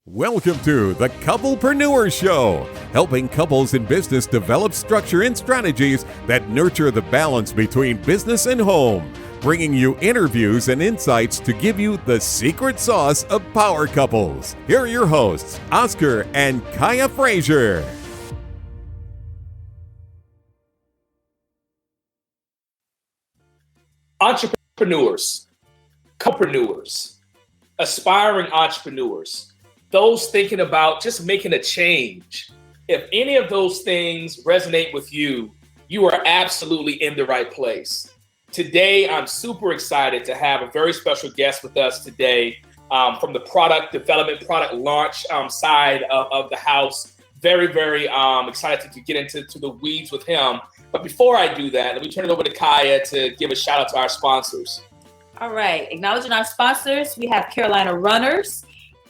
Welcome to the Couple-preneurs Show, helping couples in business develop structure and strategies that nurture the balance between business and home, bringing you interviews and insights to give you the secret sauce of power couples. Here are your hosts, Oscar and Kaya Frazier. Entrepreneurs, couple-preneurs, aspiring entrepreneurs, those thinking about just making a change. If any of those things resonate with you, you are absolutely in the right place. Today, I'm super excited to have a very special guest with us today from the product development, product launch side of the house. Very excited to get into the weeds with him. But before I do that, let me turn it over to Kaya to give a shout out to our sponsors. All right. Acknowledging our sponsors, we have Carolina Runners.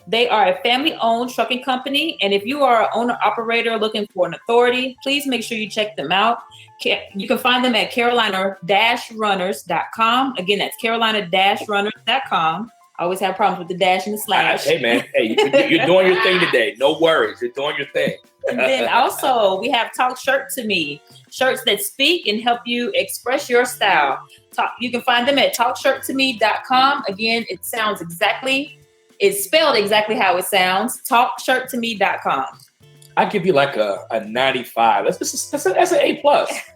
They are a family-owned trucking company. And if you are an owner-operator looking for an authority, please make sure you check them out. You can find them at carolina-runners.com. Again, that's carolina-runners.com. I always have problems with the dash and the slash. Hey, man. Hey, you're doing your thing today. No worries. You're doing your thing. And then also, we have Talk Shirt to Me. Shirts that speak and help you express your style. You can find them at talkshirttome.com. Again, it's spelled exactly how it sounds. Talkshirttome.com. I give you like a 95. That's an A+.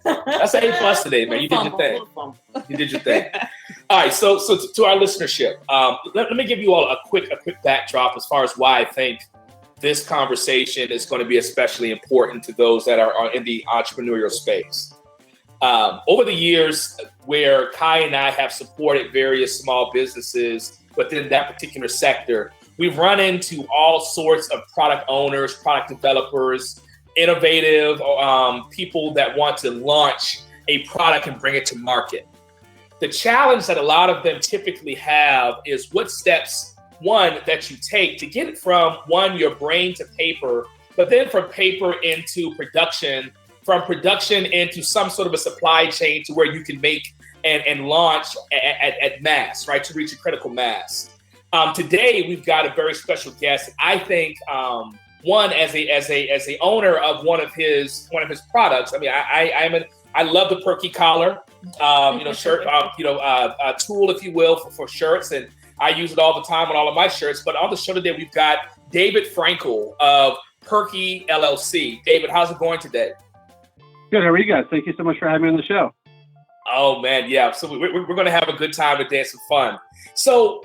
That's an A+ today, man. You did your thing. You did your thing. All right. So to our listenership, let me give you all a quick backdrop as far as why I think this conversation is going to be especially important to those that are in the entrepreneurial space. Over the years, where Kai and I have supported various small businesses within that particular sector, we've run into all sorts of product owners, product developers, innovative people that want to launch a product and bring it to market. The challenge that a lot of them typically have is what steps, one, that you take to get it from, your brain to paper, but then from paper into production, from production into some sort of a supply chain to where you can make and launch at mass, right, to reach a critical mass. Today, we've got a very special guest. I think one as a owner of one of his products. I mean, I love the Perky Collar, shirt, tool, if you will, for shirts, and I use it all the time on all of my shirts. But on the show today, we've got David Frankel of Perky LLC. David, how's it going today? Good. How are you guys? Thank you so much for having me on the show. Oh man, yeah. So we're going to have a good time today, some fun. So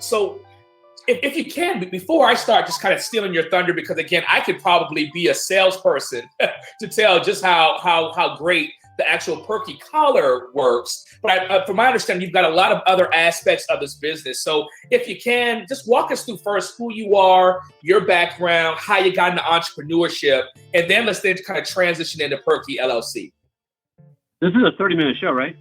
if you can, before I start just kind of stealing your thunder, because again, I could probably be a salesperson to tell just how great the actual Perky Collar works. But from my understanding, you've got a lot of other aspects of this business. So if you can, just walk us through first who you are, your background, how you got into entrepreneurship, and then let's kind of transition into Perky LLC. This is a 30-minute show, right?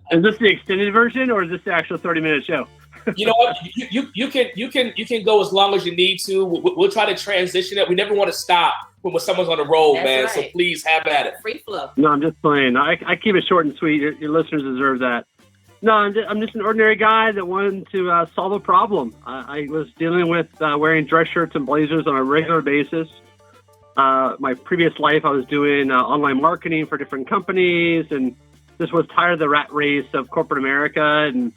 Is this the extended version, or is this the actual 30-minute show? You know what? You can go as long as you need to. We'll try to transition it. We never want to stop when someone's on the road, man. Right. So please have at it. Free flow. No, I'm just playing. I keep it short and sweet. Your listeners deserve that. No, I'm just an ordinary guy that wanted to solve a problem. I was dealing with wearing dress shirts and blazers on a regular basis. My previous life, I was doing online marketing for different companies, and just was tired of the rat race of corporate America. And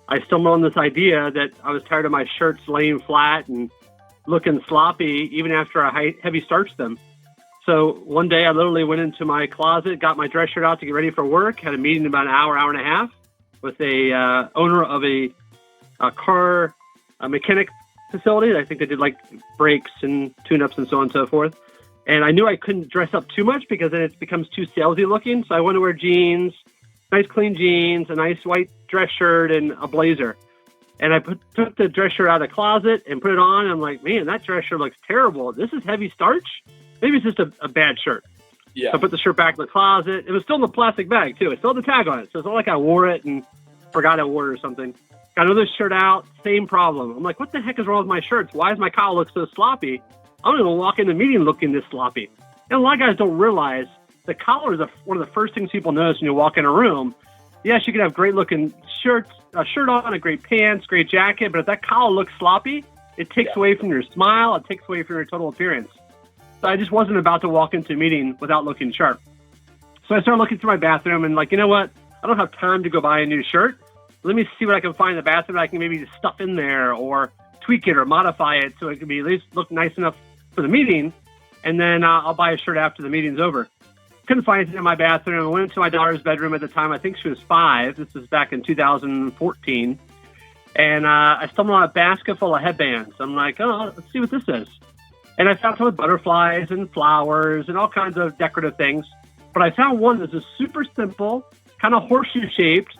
I stumbled on this idea that I was tired of my shirts laying flat and looking sloppy, even after I heavy starched them. So one day I literally went into my closet, got my dress shirt out to get ready for work, had a meeting in about an hour and a half with a owner of a car mechanic facility. I think they did like brakes and tune-ups and so on and so forth. And I knew I couldn't dress up too much because then it becomes too salesy looking. So I wanted to wear jeans, nice clean jeans, a nice white dress shirt, and a blazer. And I took the dress shirt out of the closet and put it on. And I'm like, man, that dress shirt looks terrible. This is heavy starch. Maybe it's just a bad shirt. Yeah. So I put the shirt back in the closet. It was still in the plastic bag too. It still had the tag on it. So it's not like I wore it and forgot I wore it or something. Got another shirt out, same problem. I'm like, what the heck is wrong with my shirts? Why does my collar look so sloppy? I'm going to walk in the meeting looking this sloppy. And a lot of guys don't realize the collar is one of the first things people notice when you walk in a room. yes, you can have great looking shirt on, a great pants, great jacket, but if that collar looks sloppy, it takes away from your smile. It takes away from your total appearance. So I just wasn't about to walk into a meeting without looking sharp. So I started looking through my bathroom and like, you know what? I don't have time to go buy a new shirt. Let me see what I can find in the bathroom that I can maybe stuff in there or tweak it or modify it so it can be at least look nice enough for the meeting. And then I'll buy a shirt after the meeting's over. Couldn't find anything in my bathroom. I went into my daughter's bedroom at the time. I think she was 5. This was back in 2014. And I stumbled on a basket full of headbands. I'm like, oh, let's see what this is. And I found some with butterflies and flowers and all kinds of decorative things. But I found one that's just super simple, kind of horseshoe shaped,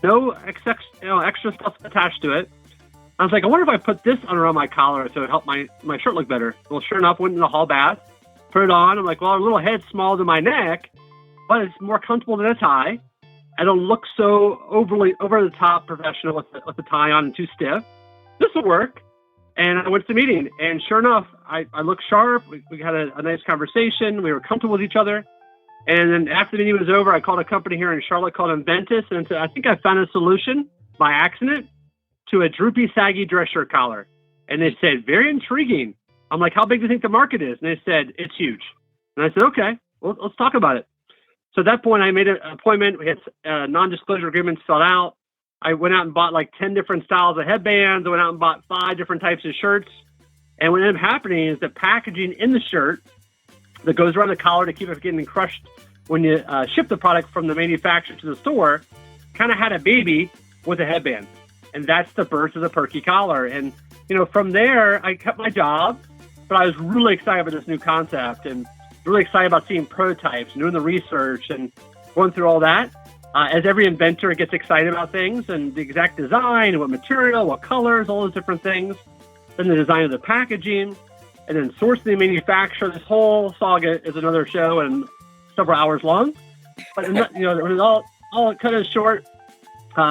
no extra stuff attached to it. I was like, I wonder if I put this around my collar so it helped my shirt look better. Well, sure enough, went in the hall bath, put it on. I'm like, well, a little head's smaller than my neck, but it's more comfortable than a tie. I don't look so overly over the top professional with the tie on and too stiff. This will work. And I went to the meeting, and sure enough, I looked sharp. We had a nice conversation. We were comfortable with each other. And then after the meeting was over, I called a company here in Charlotte called Inventor, and said, I think I found a solution by accident to a droopy, saggy dress shirt collar. And they said, very intriguing. I'm like, how big do you think the market is? And they said, it's huge. And I said, okay, well, let's talk about it. So at that point, I made an appointment. We had non-disclosure agreements filled out. I went out and bought like 10 different styles of headbands. I went out and bought 5 different types of shirts. And what ended up happening is the packaging in the shirt that goes around the collar to keep it from getting crushed when you ship the product from the manufacturer to the store kind of had a baby with a headband. And that's the birth of the Perky Collar. And, from there, I kept my job, but I was really excited about this new concept and really excited about seeing prototypes and doing the research and going through all that. As every inventor gets excited about things and the exact design and what material, what colors, all those different things. Then the design of the packaging and then sourcing the manufacturer. This whole saga is another show and several hours long. But, it was all cut it short.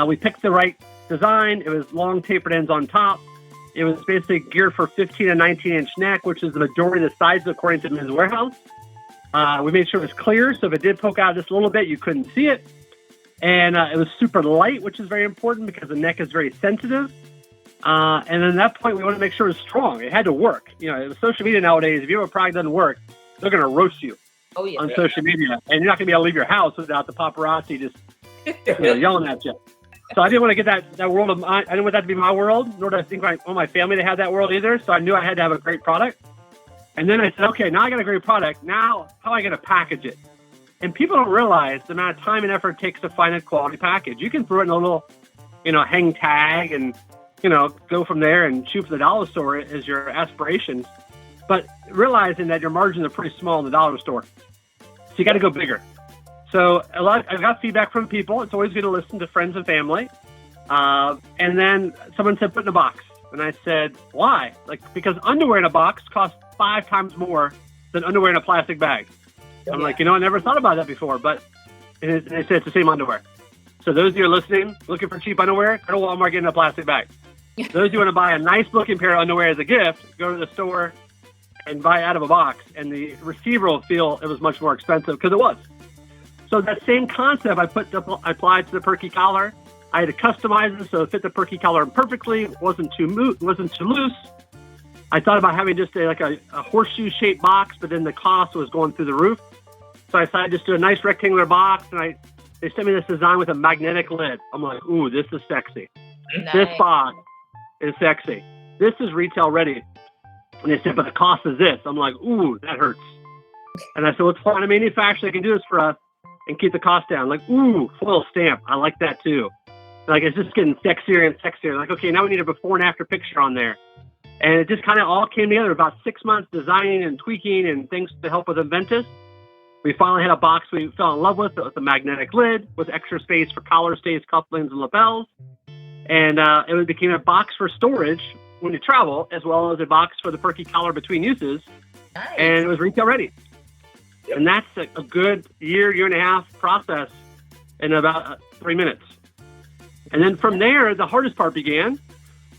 We picked the right design. It was long tapered ends on top. It was basically geared for 15 and 19-inch neck, which is the majority of the sizes according to Men's Warehouse. We made sure it was clear, so if it did poke out just a little bit, you couldn't see it. And it was super light, which is very important because the neck is very sensitive. And then at that point, we wanted to make sure it was strong. It had to work. With social media nowadays, if you have a product that doesn't work, they're going to roast you on social media. And you're not going to be able to leave your house without the paparazzi just yelling at you. So I didn't want to get that world of mine. I didn't want that to be my world, nor did I think my family to have that world either. So I knew I had to have a great product. And then I said, okay, now I got a great product. Now, how am I going to package it? And people don't realize the amount of time and effort it takes to find a quality package. You can throw it in a little, hang tag and, go from there and shoot for the dollar store as your aspirations. But realizing that your margins are pretty small in the dollar store. So you got to go bigger. So I got feedback from people. It's always good to listen to friends and family. And then someone said, put in a box. And I said, why? Because underwear in a box costs 5 times more than underwear in a plastic bag. I'm like, I never thought about that before. But they said it's the same underwear. So those of you listening, looking for cheap underwear, go to Walmart, get in a plastic bag. Those of you want to buy a nice looking pair of underwear as a gift, go to the store and buy it out of a box. And the receiver will feel it was much more expensive because it was. So that same concept I applied to the Perky Collar. I had to customize it so it fit the Perky Collar perfectly. It wasn't too loose. I thought about having just a horseshoe-shaped box, but then the cost was going through the roof. So I decided just do a nice rectangular box, and they sent me this design with a magnetic lid. I'm like, ooh, this is sexy. Nice. This box is sexy. This is retail ready. And they said, but the cost is this. I'm like, ooh, that hurts. And I said, let's find a manufacturer that can do this for us and keep the cost down. Like, ooh, foil stamp. I like that too. It's just getting sexier and sexier. Like, okay, now we need a before and after picture on there. And it just kind of all came together. About 6 months designing and tweaking and things to help with Inventor. We finally had a box we fell in love with a magnetic lid with extra space for collar stays, couplings, and lapels. And it became a box for storage when you travel, as well as a box for the Perky Collar between uses. Nice. And it was retail ready. Yep. And that's a good year and a half process in about 3 minutes. And then from there, the hardest part began,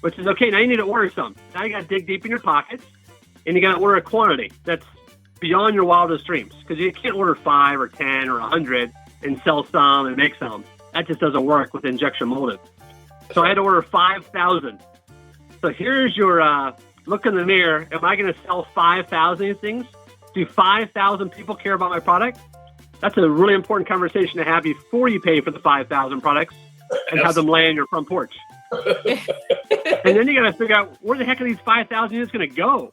which is, okay, now you need to order some. Now you got to dig deep in your pockets, and you got to order a quantity that's beyond your wildest dreams, because you can't order 5 or 10 or 100 and sell some and make some. that just doesn't work with injection molded. So I had to order 5,000. So here's your look in the mirror. Am I going to sell 5,000 of these things? Do 5,000 people care about my product? That's a really important conversation to have before you pay for the 5,000 products and have them lay on your front porch. And then you got to figure out where the heck are these 5,000 units going to go?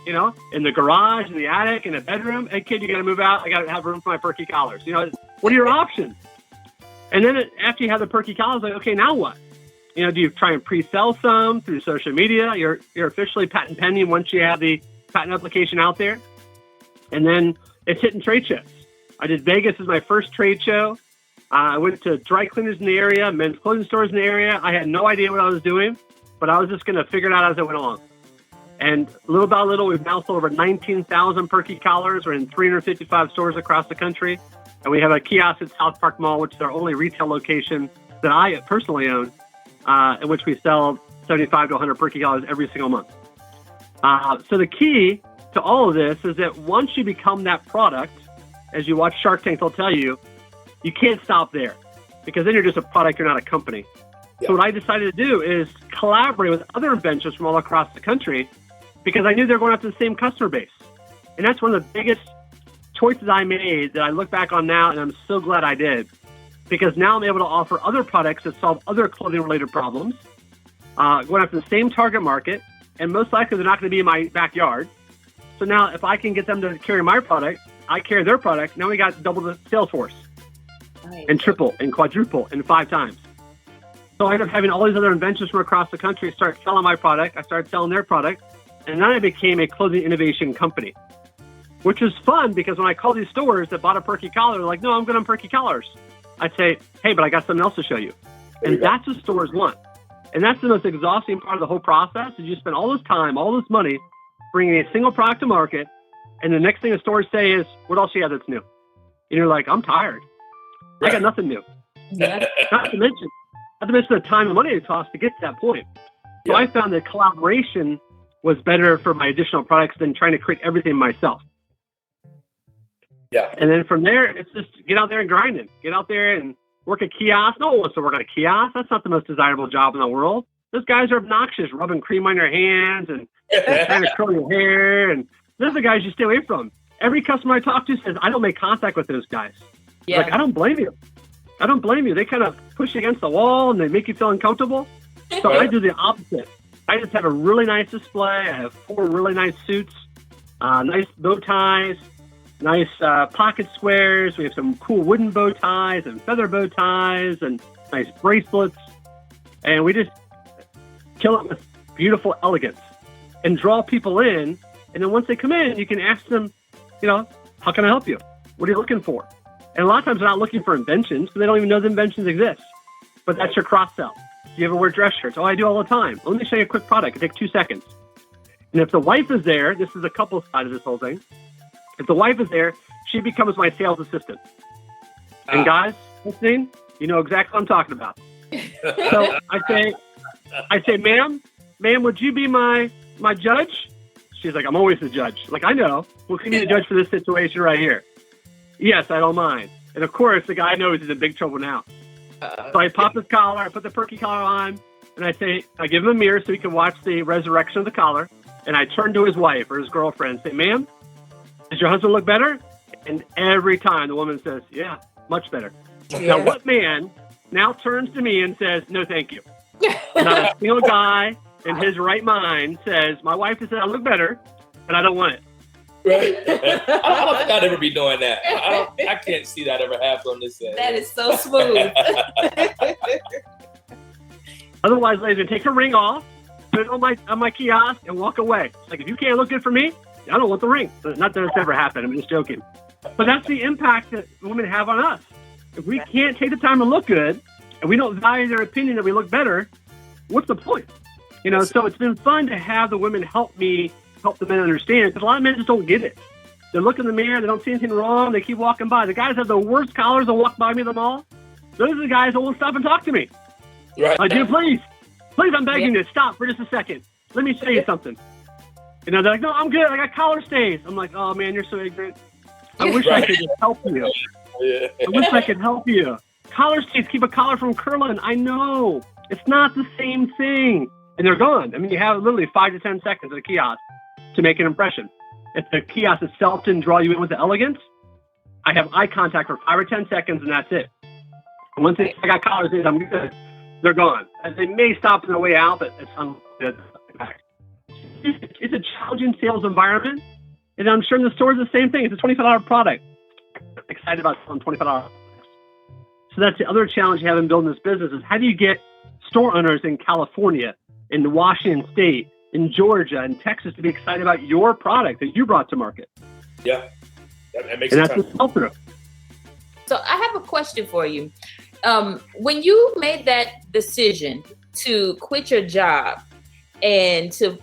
You know, in the garage, in the attic, in a bedroom. Hey, kid, you got to move out. I got to have room for my Perky Collars. You know, what are your options? And then after you have the Perky Collars, like, okay, now what? You know, do you try and pre-sell some through social media? You're officially patent pending once you have the patent application out there. And then it's hitting trade shows. I did Vegas as my first trade show. I went to dry cleaners in the area, men's clothing stores in the area. I had no idea what I was doing, but I was just going to figure it out as I went along. And little by little, we've now sold over 19,000 Perky Collars. We're in 355 stores across the country. And we have a kiosk at South Park Mall, which is our only retail location that I personally own, in which we sell 75 to 100 Perky Collars every single month. So the key to all of this is that once you become that product, as you watch Shark Tank, they'll tell you, you can't stop there because then you're just a product, you're not a company. Yeah. So what I decided to do is collaborate with other inventors from all across the country because I knew they were going after the same customer base. And that's one of the biggest choices I made that I look back on now, and I'm so glad I did. Because now I'm able to offer other products that solve other clothing-related problems, going after the same target market, and most likely they're not going to be in my backyard. So now if I can get them to carry my product, I carry their product, now we got double the sales force. Nice. And triple and quadruple and 5 times. So I ended up having all these other inventors from across the country start selling my product. I started selling their product. And then I became a clothing innovation company, which is fun because when I call these stores that bought a Perky Collar, they're like, no, I'm good on Perky Collars. I'd say, hey, but I got something else to show you. And that's what stores want. And that's the most exhausting part of the whole process is you spend all this time, all this money, bringing a single product to market. And the next thing the stores say is, what else do you have that's new? And you're like, I'm tired. I got nothing new. Yeah. Not to mention the time and money it costs to get to that point. So I found that collaboration was better for my additional products than trying to create everything myself. Yeah. And then from there, it's just get out there and grind it. Get out there and work a kiosk. No one wants to work on a kiosk. That's not the most desirable job in the world. Those guys are obnoxious, rubbing cream on your hands and trying to curl your hair. And those are the guys you stay away from. Every customer I talk to says, I don't make contact with those guys. Yeah. Like, I don't blame you. I don't blame you. They kind of push you against the wall and they make you feel uncomfortable. So I do the opposite. I just have a really nice display. I have 4 really nice suits, nice bow ties, nice pocket squares. We have some cool wooden bow ties and feather bow ties and nice bracelets. And we just kill it with beautiful elegance and draw people in. And then once they come in, you can ask them, you know, how can I help you? What are you looking for? And a lot of times they're not looking for inventions because they don't even know the inventions exist. But that's your cross-sell. Do you ever wear dress shirts? Oh, I do all the time. Let me show you a quick product. It takes 2 seconds. And if the wife is there, this is a couple side of this whole thing. If the wife is there, she becomes my sales assistant. And guys listening, you know exactly what I'm talking about. So I say, ma'am, would you be my judge? She's like, I'm always the judge. Like, I know. Well, can you be the judge for this situation right here? Yes, I don't mind. And of course, the guy knows he's in big trouble now. So I pop his collar, I put the Perky collar on, and I give him a mirror so he can watch the resurrection of the collar. And I turn to his wife or his girlfriend and say, ma'am, does your husband look better? And every time the woman says, yeah, much better. Now, what man now turns to me and says, no, thank you? Not a single guy in his right mind says, my wife has said I look better, and I don't want it. Right. I don't think I'd ever be doing that. I can't see that ever happen on this end. That is so smooth. Otherwise, ladies, I take her ring off, put it on my kiosk, and walk away. Like, if you can't look good for me, I don't want the ring. Not that it's ever happened. I'm just joking. But that's the impact that women have on us. If we can't take the time to look good, and we don't value their opinion that we look better, what's the point? You know, so it's been fun to have the women help the men understand, because a lot of men just don't get it. They look in the mirror, they don't see anything wrong, they keep walking by. The guys have the worst collars that walk by me the mall. Those are the guys that won't stop and talk to me. Right. Like, dude, please, I'm begging you, stop for just a second. Let me show you something. You know, they're like, no, I'm good, I got collar stays. I'm like, oh man, you're so ignorant. I wish I could just help you. I wish I could help you. collar states keep a collar from curling. I know. It's not the same thing. And they're gone. I mean, you have literally 5 to 10 seconds at a kiosk to make an impression. If the kiosk itself didn't draw you in with the elegance, I have eye contact for 5 or 10 seconds and that's it. And once I got collars in, I'm good. They're gone. And they may stop on their way out, but it's unlimited. It's a challenging sales environment. And I'm sure in the stores the same thing. It's a $25 product. I'm excited about selling $25. So that's the other challenge you have in building this business is how do you get store owners in California, in Washington State, in Georgia, and Texas to be excited about your product that you brought to market? Yeah, that makes sense. And that's the sell-through. So I have a question for you. When you made that decision to quit your job and to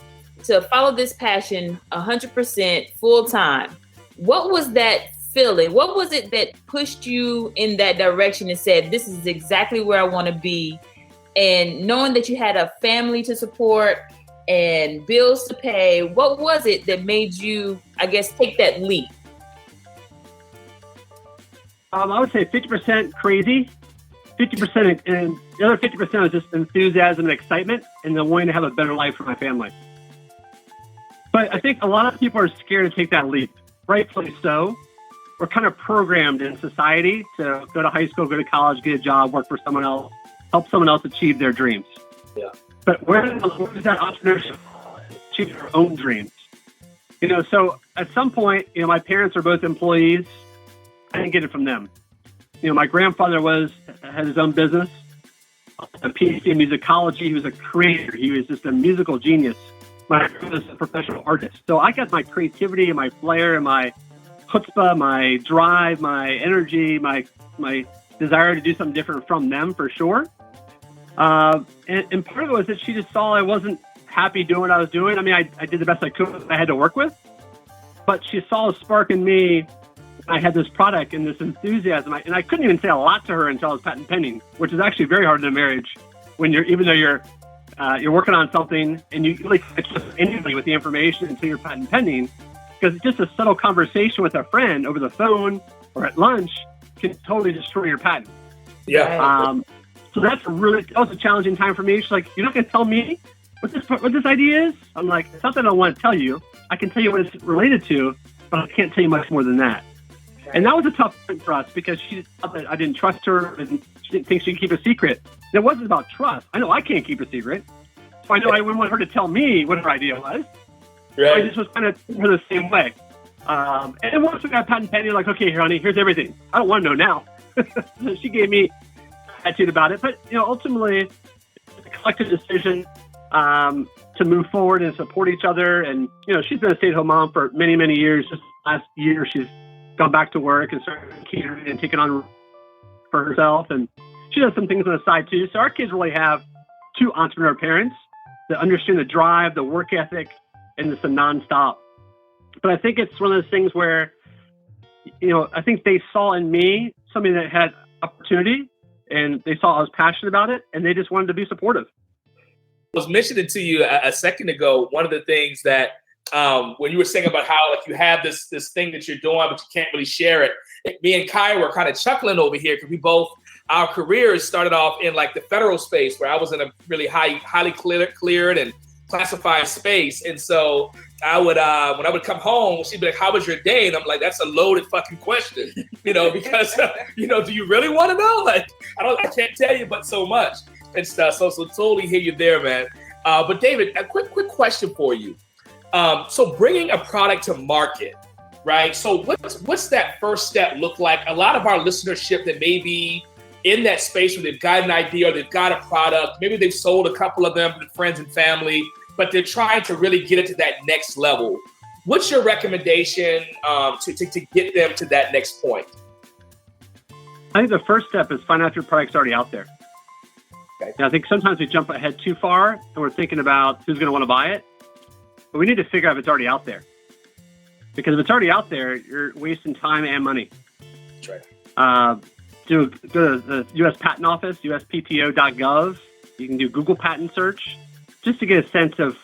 follow this passion 100% full time, what was that feeling? What was it that pushed you in that direction and said, this is exactly where I want to be? And knowing that you had a family to support and bills to pay, what was it that made you, I guess, take that leap? I would say 50% crazy, 50% and the other 50% was just enthusiasm and excitement and the wanting to have a better life for my family. But I think a lot of people are scared to take that leap, rightfully so. We're kind of programmed in society to go to high school, go to college, get a job, work for someone else, help someone else achieve their dreams. Yeah. But where does that entrepreneurship achieve their own dreams? You know, so at some point, you know, my parents are both employees. I didn't get it from them. You know, my grandfather had his own business, a PhD in musicology. He was a creator. He was just a musical genius. My grandfather was a professional artist. So I got my creativity and my flair and my chutzpah, my drive, my energy, my desire to do something different from them for sure. And part of it was that she just saw I wasn't happy doing what I was doing. I mean, I did the best I could with what I had to work with, but she saw a spark in me. I had this product and this enthusiasm, and I couldn't even say a lot to her until I was patent pending, which is actually very hard in a marriage when even though you're working on something and you really can't trust anybody with the information until you're patent pending, because just a subtle conversation with a friend over the phone or at lunch can totally destroy your patent. Yeah. So that was a challenging time for me. She's like, "You're not going to tell me what this idea is?" I'm like, "It's not that I don't want to tell you. I can tell you what it's related to, but I can't tell you much more than that." And that was a tough point for us because she thought that I didn't trust her and she didn't think she could keep a secret. It wasn't about trust. I know I can't keep a secret. So I know I wouldn't want her to tell me what her idea was. Right. So I just was kind of her the same way. And then once we got patent pending, like, "Okay, here, honey, here's everything. I don't want to know now." So she gave me attitude about it. But, you know, ultimately, it's a collective decision to move forward and support each other. And, you know, she's been a stay-at-home mom for many, many years. Just last year, she's gone back to work and started catering and taking on for herself. And she does some things on the side, too. So our kids really have two entrepreneur parents that understand the drive, the work ethic, and it's a nonstop. But I think it's one of those things where, you know, I think they saw in me something that had opportunity, and they saw I was passionate about it, and they just wanted to be supportive. I was mentioning to you a second ago, one of the things that when you were saying about how like you have this thing that you're doing, but you can't really share it. Me and Kai were kind of chuckling over here because our careers started off in like the federal space where I was in a really highly cleared and classified space. And so I would, when I would come home, she'd be like, "How was your day?" And I'm like, "That's a loaded fucking question," you know, because, you know, do you really want to know? Like, I can't tell you, but so much and stuff. So totally hear you there, man. But David, a quick question for you. So bringing a product to market, right? So what's that first step look like? A lot of our listenership that may be in that space where they've got an idea or they've got a product, maybe they've sold a couple of them to friends and family, but they're trying to really get it to that next level. What's your recommendation to get them to that next point? I think the first step is find out if your product's already out there. Okay. And I think sometimes we jump ahead too far and we're thinking about who's going to want to buy it. But we need to figure out if it's already out there. Because if it's already out there, you're wasting time and money. That's right. Go to the U.S. Patent Office, uspto.gov. You can do Google patent search just to get a sense of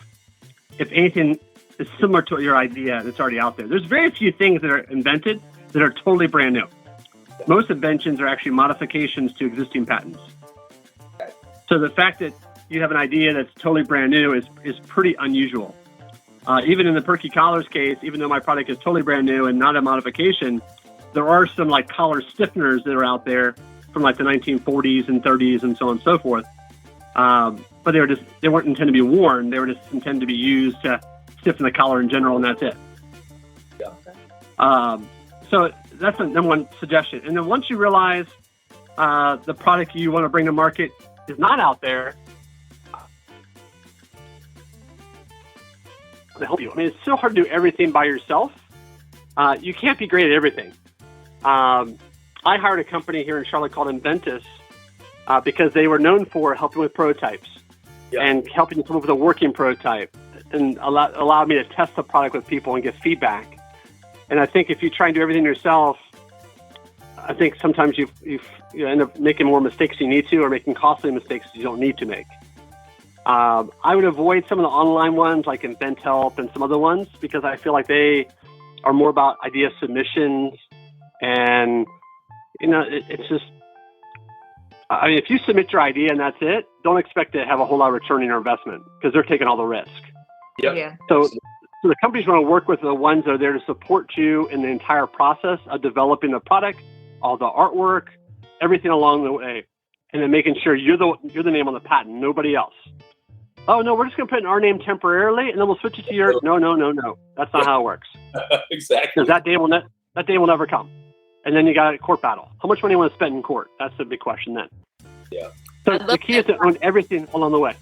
if anything is similar to your idea and it's already out there. There's very few things that are invented that are totally brand new. Most inventions are actually modifications to existing patents. So the fact that you have an idea that's totally brand new is pretty unusual. Even in the Perky Collars case, even though my product is totally brand new and not a modification, there are some like collar stiffeners that are out there from like the 1940s and 30s and so on and so forth. But they weren't intended to be worn. They were just intended to be used to stiffen the collar in general, and that's it. Yeah. So that's the number one suggestion. And then once you realize the product you want to bring to market is not out there, to help you. I mean, it's so hard to do everything by yourself. You can't be great at everything. I hired a company here in Charlotte called Inventor because they were known for helping with prototypes and helping to come up with a working prototype and allow me to test the product with people and get feedback. And I think if you try and do everything yourself, I think sometimes you end up making more mistakes than you need to, or making costly mistakes you don't need to make. I would avoid some of the online ones like Inventor and some other ones because I feel like they are more about idea submissions. And, it's just, I mean, if you submit your idea and that's it, don't expect to have a whole lot of return on your investment because they're taking all the risk. Yep. Yeah. So the companies want to work with the ones that are there to support you in the entire process of developing the product, all the artwork, everything along the way, and then making sure you're the name on the patent, nobody else. Oh no, we're just going to put in our name temporarily, and then we'll switch it to your. No. That's not how it works. Exactly. Because that day will never come, and then you got a court battle. How much money do you want to spend in court? That's the big question then. Yeah. So the key is to own everything along the way.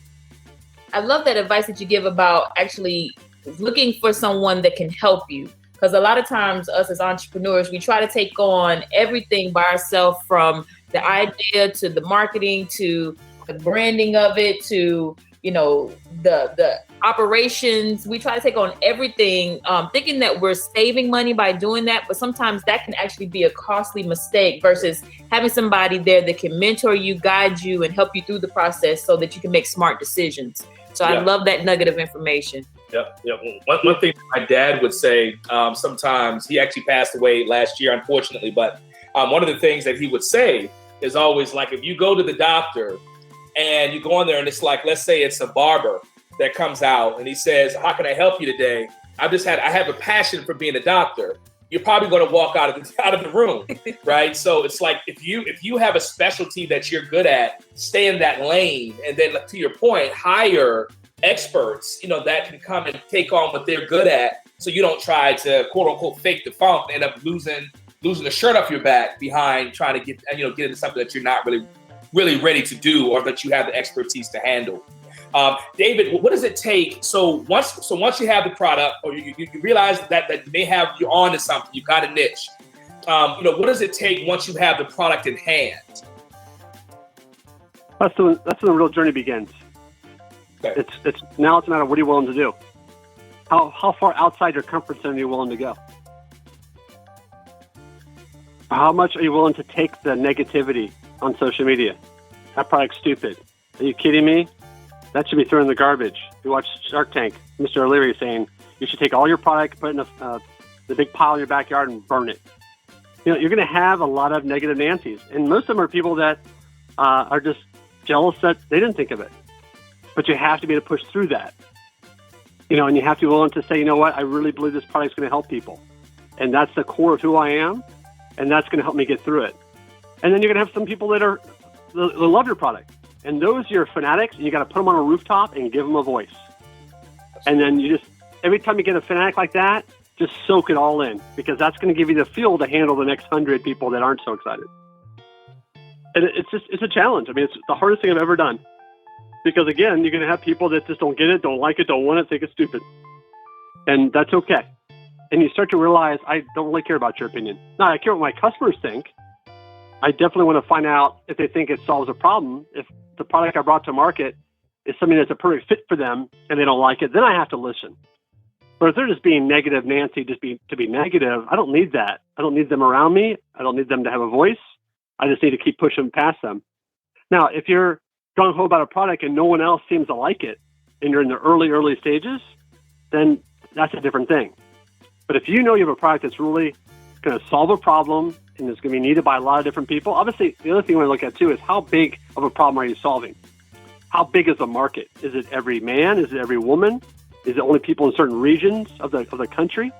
I love that advice that you give about actually looking for someone that can help you. Because a lot of times us as entrepreneurs, we try to take on everything by ourselves, from the idea to the marketing to the branding of it to, the operations. We try to take on everything, thinking that we're saving money by doing that. But sometimes that can actually be a costly mistake versus having somebody there that can mentor you, guide you, and help you through the process so that you can make smart decisions. So I love that nugget of information. Yep. One thing my dad would say, sometimes, he actually passed away last year, unfortunately, but one of the things that he would say is always like, if you go to the doctor and you go in there and it's like, let's say it's a barber that comes out and he says, how can I help you today? I have a passion for being a doctor. You're probably going to walk out of the room, right? So it's like, if you have a specialty that you're good at, stay in that lane. And then to your point, hire experts, that can come and take on what they're good at. So you don't try to quote unquote fake the funk and end up losing the shirt off your back behind trying to get into something that you're not really ready to do, or that you have the expertise to handle. David, what does it take? So once you have the product, or you realize that you're on to something, you've got a niche. What does it take once you have the product in hand? That's when the real journey begins. Okay. It's a matter of what are you willing to do. How far outside your comfort zone are you willing to go? How much are you willing to take the negativity on social media? That product's stupid. Are you kidding me? That should be thrown in the garbage. You watch Shark Tank, Mr. O'Leary saying you should take all your product, put it in the big pile in your backyard and burn it. You're going to have a lot of negative Nancy's. And most of them are people that are just jealous that they didn't think of it. But you have to be able to push through that. And you have to be willing to say, you know what, I really believe this product's going to help people. And that's the core of who I am. And that's going to help me get through it. And then you're going to have some people that love your product. And those are your fanatics, and you got to put them on a rooftop and give them a voice. And then every time you get a fanatic like that, just soak it all in, because that's going to give you the fuel to handle the next 100 people that aren't so excited. And it's a challenge. I mean, it's the hardest thing I've ever done. Because again, you're going to have people that just don't get it, don't like it, don't want it, think it's stupid. And that's okay. And you start to realize, I don't really care about your opinion. No, I care what my customers think. I definitely want to find out if they think it solves a problem. If the product I brought to market is something that's a perfect fit for them and they don't like it, then I have to listen. But if they're just being negative, Nancy, to be negative, I don't need that. I don't need them around me. I don't need them to have a voice. I just need to keep pushing past them. Now, if you're gung-ho about a product and no one else seems to like it, and you're in the early stages, then that's a different thing. But if you know you have a product that's really going going to solve a problem and it's going to be needed by a lot of different people. Obviously, the other thing we want to look at too is how big of a problem are you solving? How big is the market? Is it every man? Is it every woman? Is it only people in certain regions of the country?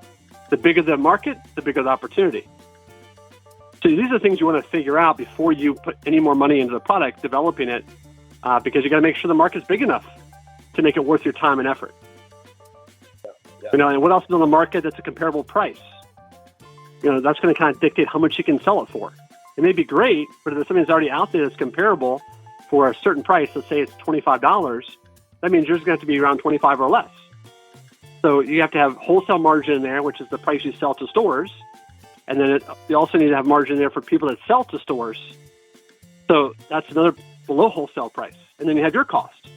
The bigger the market, the bigger the opportunity. So these are things you want to figure out before you put any more money into the product, developing it, because you got to make sure the market's big enough to make it worth your time and effort. Yeah. You know, and what else is on the market that's a comparable price? You know, that's going to kind of dictate how much you can sell it for. It may be great, but if there's something that's already out there that's comparable for a certain price, let's say it's $25, that means yours is going to have to be around 25 or less. So you have to have wholesale margin in there, which is the price you sell to stores. And then you also need to have margin there for people that sell to stores. So that's another below wholesale price. And then you have your cost.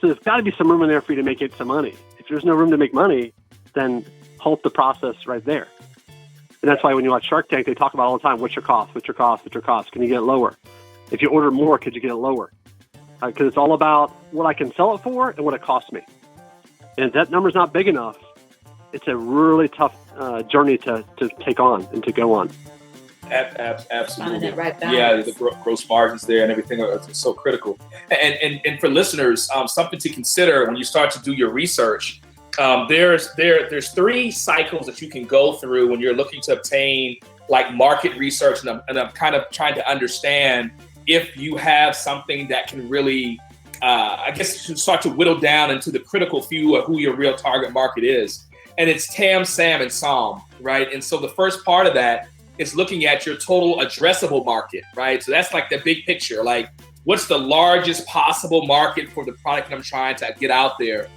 So there's got to be some room in there for you to make it some money. If there's no room to make money, then halt the process right there. And that's why when you watch Shark Tank, they talk about all the time, what's your cost? What's your cost? What's your cost? Can you get it lower? If you order more, could you get it lower? Because it's all about what I can sell it for and what it costs me. And if that number's not big enough, it's a really tough journey to take on and to go on. Absolutely. Right yeah, the gross margins there and everything are so critical. And for listeners, something to consider when you start to do your research. There's 3 cycles that you can go through when you're looking to obtain like market research, and I'm kind of trying to understand if you have something that can really, I guess, to start to whittle down into the critical few of who your real target market is. And it's TAM, SAM, and SOM, right? And so the first part of that is looking at your total addressable market, right? So that's like the big picture, like what's the largest possible market for the product that I'm trying to get out there?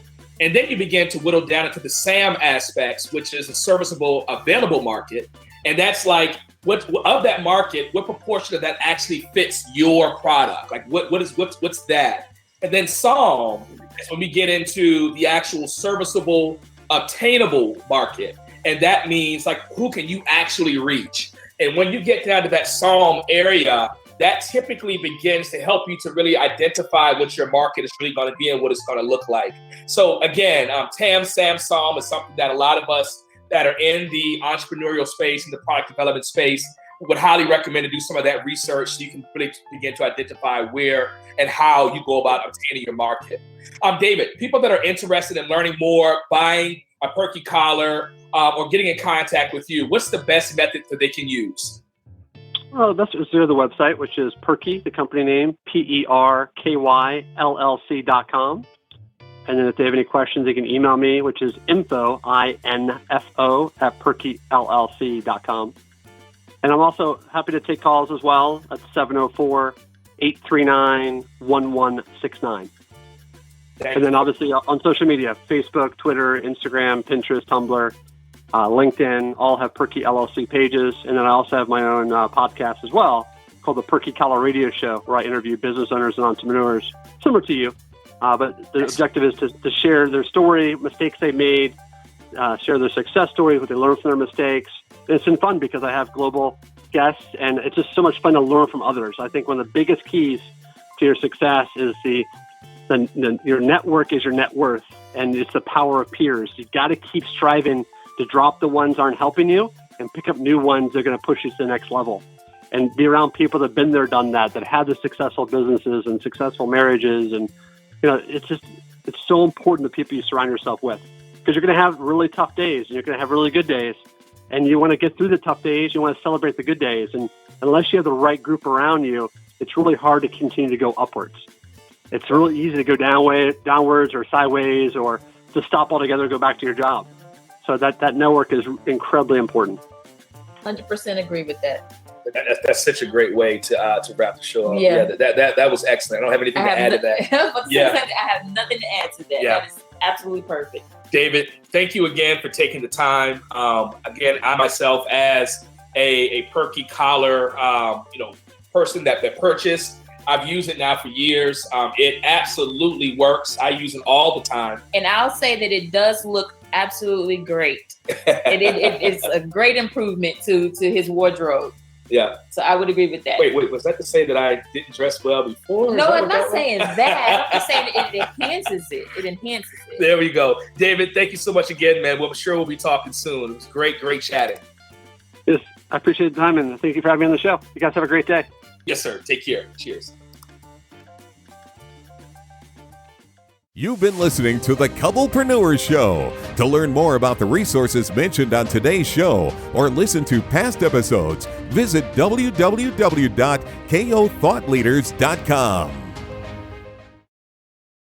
And then you begin to whittle down into the SAM aspects, which is a serviceable available market. And that's like, what of that market, what proportion of that actually fits your product? Like what's that? And then SOM is when we get into the actual serviceable, obtainable market. And that means like, who can you actually reach? And when you get down to that SOM area, that typically begins to help you to really identify what your market is really going to be and what it's going to look like. So again, TAM, SAM, SOM is something that a lot of us that are in the entrepreneurial space and the product development space would highly recommend to do some of that research so you can really begin to identify where and how you go about obtaining your market. David, people that are interested in learning more, buying a Perky Collar, or getting in contact with you, what's the best method that they can use? Well, that's the website, which is Perky, the company name, PerkyLLC.com. And then if they have any questions, they can email me, which is info, INFO, at PerkyLLC.com. And I'm also happy to take calls as well at 704-839-1169. And then obviously on social media, Facebook, Twitter, Instagram, Pinterest, Tumblr, LinkedIn, all have Perky LLC pages. And then I also have my own podcast as well called the Perky Collar Radio Show, where I interview business owners and entrepreneurs, similar to you. But the objective is to share their story, mistakes they made, share their success stories, what they learned from their mistakes. And it's been fun because I have global guests, and it's just so much fun to learn from others. I think one of the biggest keys to your success is your network is your net worth, and it's the power of peers. You've got to keep striving to drop the ones that aren't helping you and pick up new ones that are going to push you to the next level. And be around people that have been there, done that have the successful businesses and successful marriages. And, you know, it's so important the people you surround yourself with, because you're going to have really tough days and you're going to have really good days. And you want to get through the tough days. You want to celebrate the good days. And unless you have the right group around you, it's really hard to continue to go upwards. It's really easy to go downwards or sideways, or to stop altogether and go back to your job. So that network is incredibly important. 100% agree with that. That's such a great way to wrap the show up. Yeah, that was excellent. I don't have anything to add to that. I have nothing to add to that. Yeah. That is absolutely perfect. David, thank you again for taking the time. Again, I myself, as a Perky Collar, person that purchased, I've used it now for years. It absolutely works. I use it all the time. And I'll say that it does look absolutely great. It's a great improvement to his wardrobe. Yeah. So I would agree with that. Wait, was that to say that I didn't dress well before? No, I'm not saying that. I'm just saying it enhances it. It enhances it. There we go. David, thank you so much again, man. Well, I'm sure we'll be talking soon. It was great chatting. Yes. I appreciate the time, and thank you for having me on the show. You guys have a great day. Yes, sir. Take care. Cheers. You've been listening to the Couple-preneurs Show. To learn more about the resources mentioned on today's show or listen to past episodes, visit www.kothoughtleaders.com.